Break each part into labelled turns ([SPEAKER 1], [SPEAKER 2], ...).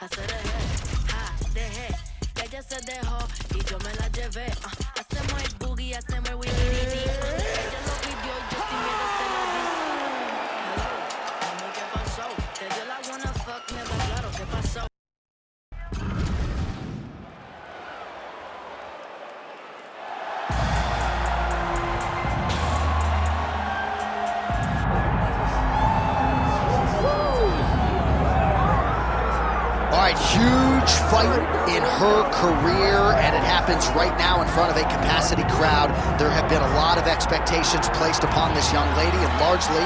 [SPEAKER 1] Hacer ja, dejé, que ella se dejó y yo me la llevé. Hacemos el boogie, hacemos el wiki. Ella lo pidió y yo sin miedo se lo di. Hello, dime qué pasó. Que yo la wanna fuck, me da claro qué pasó.
[SPEAKER 2] Huge fight in her career, and it happens right now in front of a capacity crowd. There have been a lot of expectations placed upon this young lady, and largely,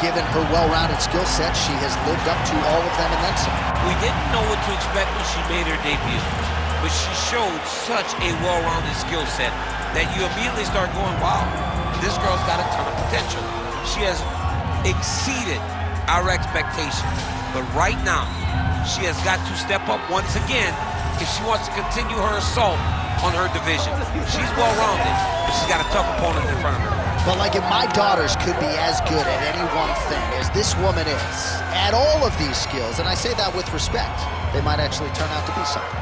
[SPEAKER 2] given her well-rounded skill set, she has lived up to all of them and then some.
[SPEAKER 3] We didn't know what to expect when she made her debut, but she showed such a well-rounded skill set that you immediately start going, wow, this girl's got a ton of potential. She has exceeded our expectations, but right now, she has got to step up once again if she wants to continue her assault on her division. She's well-rounded, but she's got a tough opponent in front of her.
[SPEAKER 2] But like if my daughters could be as good at any one thing as this woman is, at all of these skills, and I say that with respect, they might actually turn out to be something.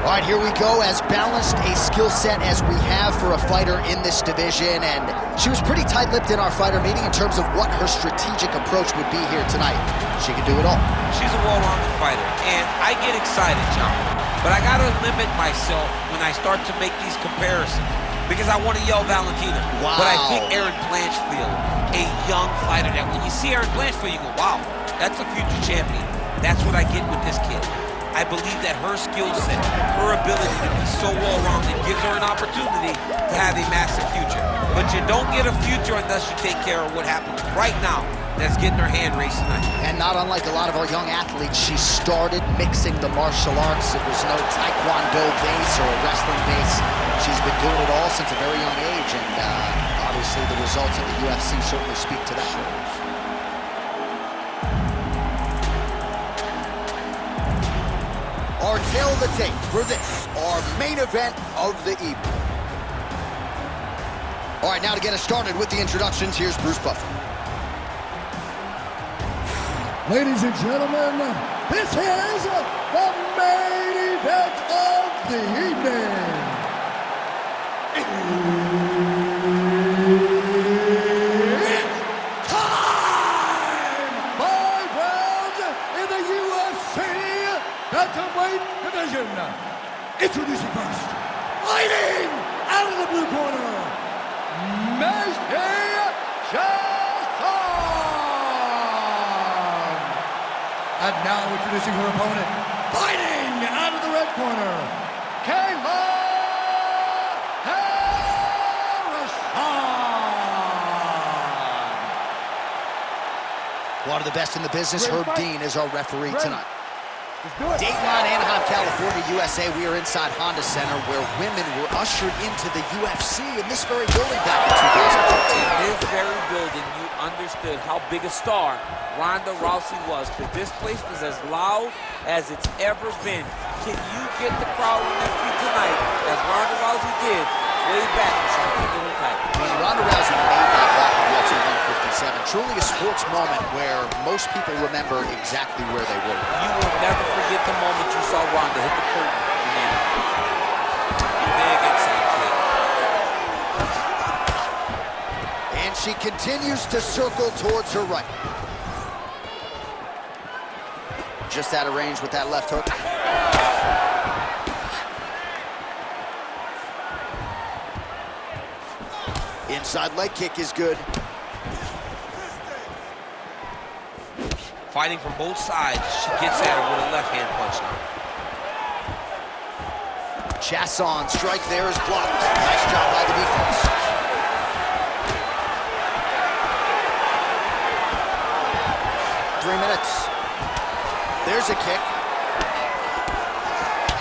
[SPEAKER 2] All right, here we go, as balanced a skill set as we have for a fighter in this division, and she was pretty tight-lipped in our fighter meeting in terms of what her strategic approach would be here tonight. She can do it all.
[SPEAKER 3] She's a well-rounded fighter, and I get excited, John, but I gotta limit myself when I start to make these comparisons, because I want to yell Valentina.
[SPEAKER 2] Wow.
[SPEAKER 3] But I think Erin Blanchfield, a young fighter, that when you see Erin Blanchfield, you go, wow, that's a future champion. That's what I get with this kid. I believe that her skill set, her ability to be so well-rounded gives her an opportunity to have a massive future. But you don't get a future unless you take care of what happens right now that's getting her hand raised tonight.
[SPEAKER 2] And not unlike a lot of our young athletes, she started mixing the martial arts. It was no taekwondo base or a wrestling base. She's been doing it all since a very young age, and obviously the results of the UFC certainly speak to that. Our tail of the tape for this, our main event of the evening. All right, now to get us started with the introductions, here's Bruce Buffer.
[SPEAKER 4] Ladies and gentlemen, this is the main event of the evening. It's time! 5 rounds in the UFC Bantamweight division. Introducing first, fighting out of the blue corner, Macy Chiasson. And now introducing her opponent, fighting out of the red corner,
[SPEAKER 2] One of the best in the business, Herb Dean, is our referee tonight. Dayton, Anaheim, California, USA. We are inside Honda Center, where women were ushered into the UFC in this very building back in 2013.
[SPEAKER 3] In this very building, you understood how big a star Ronda Rousey was, because this place was as loud as it's ever been. Can you get the crowd on their feet tonight, as Ronda Rousey did way back when she was taking her title?
[SPEAKER 2] When Ronda Rousey made that walk to UFC 157, truly a sports moment where most people remember exactly where they were.
[SPEAKER 3] You will never forget the moment you saw Ronda hit the curtain. Big inside kick.
[SPEAKER 2] And she continues to circle towards her right. Just out of range with that left hook. Inside leg kick is good.
[SPEAKER 3] Fighting from both sides, she gets at her with a left-hand punch now.
[SPEAKER 2] Chiasson strike there is blocked. Nice job by the defense. 3 minutes. There's a kick.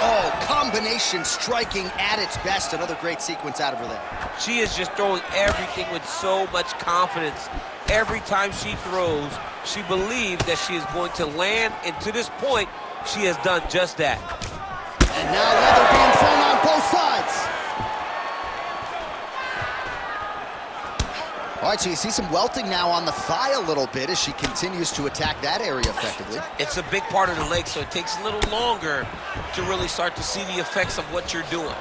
[SPEAKER 2] Oh, combination striking at its best. Another great sequence out of her there.
[SPEAKER 3] She is just throwing everything with so much confidence. Every time she throws, she believes that she is going to land, and to this point, she has done just that.
[SPEAKER 2] And now leather being thrown on both sides. All right, so you see some welting now on the thigh a little bit as she continues to attack that area effectively.
[SPEAKER 3] It's a big part of the leg, so it takes a little longer to really start to see the effects of what you're doing.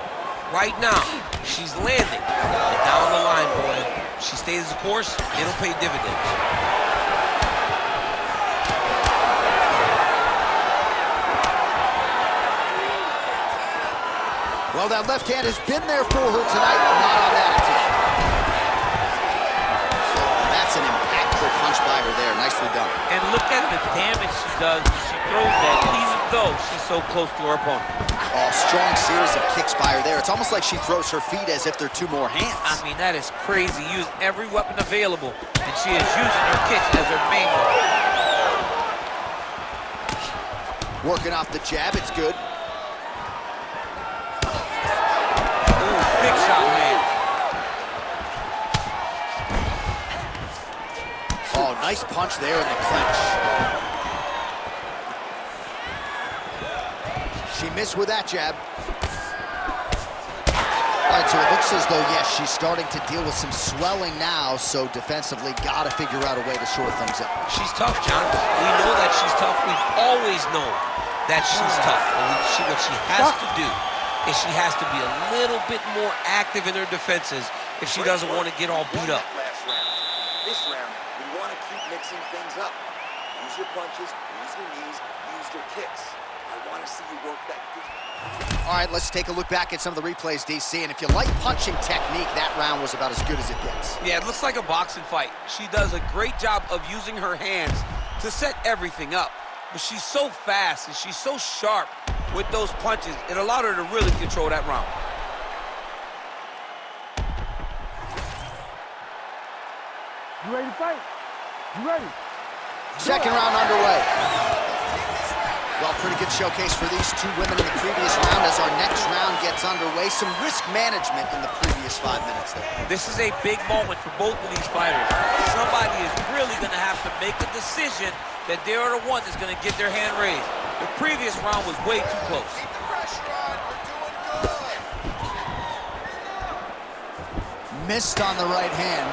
[SPEAKER 3] Right now, she's landing. But down the line, boy, she stays the course, it'll pay dividends.
[SPEAKER 2] Well, that left hand has been there for her tonight, not on that attack. That's an impactful punch by her there. Nicely done.
[SPEAKER 3] And look at the damage she does when she throws that, even though she's so close to her opponent.
[SPEAKER 2] Oh, strong series of kicks by her there. It's almost like she throws her feet as if they're two more hands.
[SPEAKER 3] I mean, that is crazy. Use every weapon available, and she is using her kicks as her main weapon.
[SPEAKER 2] Working off the jab, it's good.
[SPEAKER 3] Ooh, big shot, man.
[SPEAKER 2] Oh, nice punch there in the clinch. She missed with that jab. All right, so it looks as though, yes, she's starting to deal with some swelling now, so defensively, gotta figure out a way to shore things up.
[SPEAKER 3] She's tough, John. We know that she's tough. We've always known that she's tough. But what she has to do is she has to be a little bit more active in her defenses if she doesn't want to get all beat up.
[SPEAKER 5] This round, we want to keep mixing things up. Use your punches, use your knees, use your kicks. I want to see you work that good.
[SPEAKER 2] All right, let's take a look back at some of the replays, DC. And if you like punching technique, that round was about as good as it gets.
[SPEAKER 3] Yeah, it looks like a boxing fight. She does a great job of using her hands to set everything up. But she's so fast and she's so sharp with those punches, it allowed her to really control that round.
[SPEAKER 4] You ready to fight? You ready?
[SPEAKER 2] Second round underway. Well, pretty good showcase for these two women in the previous round as our next round gets underway. Some risk management in the previous 5 minutes there.
[SPEAKER 3] This is a big moment for both of these fighters. Somebody is really going to have to make a decision that they are the one that's going to get their hand raised. The previous round was way too close.
[SPEAKER 5] Keep the pressure on. We're doing good.
[SPEAKER 2] Missed on the right hand.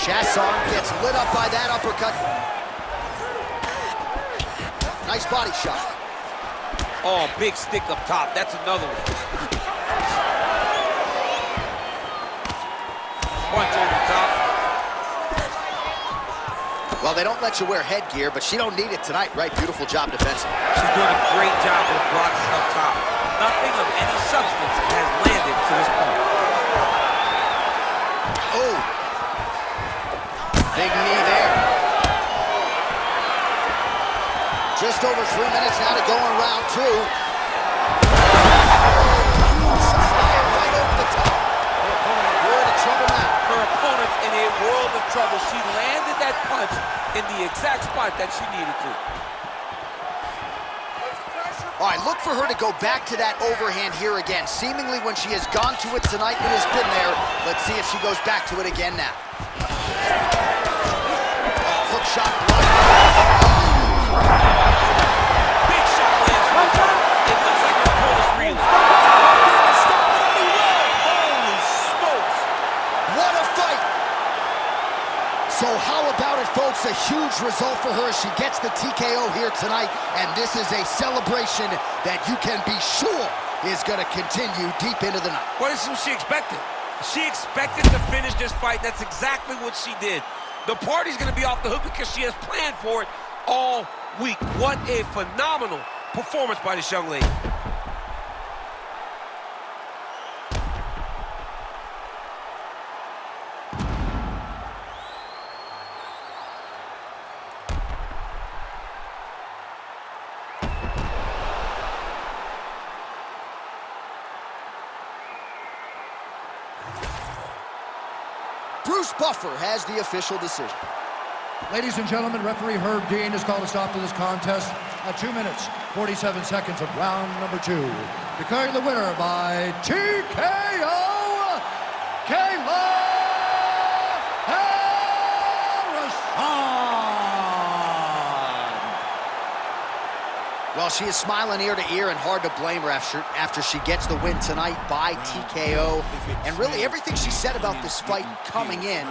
[SPEAKER 2] Chiasson gets lit up by that uppercut. Nice body shot.
[SPEAKER 3] Oh, big stick up top. That's another one. Punch over top.
[SPEAKER 2] Well, they don't let you wear headgear, but she don't need it tonight, right? Beautiful job defensively.
[SPEAKER 3] She's doing a great job of blocking up top. Nothing of any substance has landed to this point.
[SPEAKER 2] Oh. Big knee there. Just over 3 minutes now to go in round two. Right over the top. World of trouble now.
[SPEAKER 3] Her opponent's in a world of trouble. She landed that punch in the exact spot that she needed to.
[SPEAKER 2] All right, look for her to go back to that overhand here again. Seemingly when she has gone to it tonight, it has been there. Let's see if she goes back to it again now. Hook shot.
[SPEAKER 3] Big shot lands right there. It looks like her opponent's reeling. Holy smokes.
[SPEAKER 2] What a fight. So how about it, folks? A huge result for her. She gets the TKO here tonight, and this is a celebration that you can be sure is going to continue deep into the night.
[SPEAKER 3] What is she expected? She expected to finish this fight. That's exactly what she did. The party's going to be off the hook because she has planned for it all week. What a phenomenal performance by this young lady.
[SPEAKER 2] Bruce Buffer has the official decision.
[SPEAKER 4] Ladies and gentlemen, referee Herb Dean has called a stop to this contest at 2 minutes, 47 seconds of round number 2. Declaring the winner by TKO, Kayla Harrison.
[SPEAKER 2] Well, she is smiling ear to ear, and hard to blame her after she gets the win tonight by TKO. And really, everything she said about this fight coming in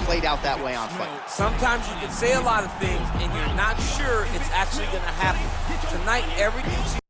[SPEAKER 2] played out that way on fight.
[SPEAKER 3] Sometimes you can say a lot of things, and you're not sure it's actually going to happen. Tonight, everything she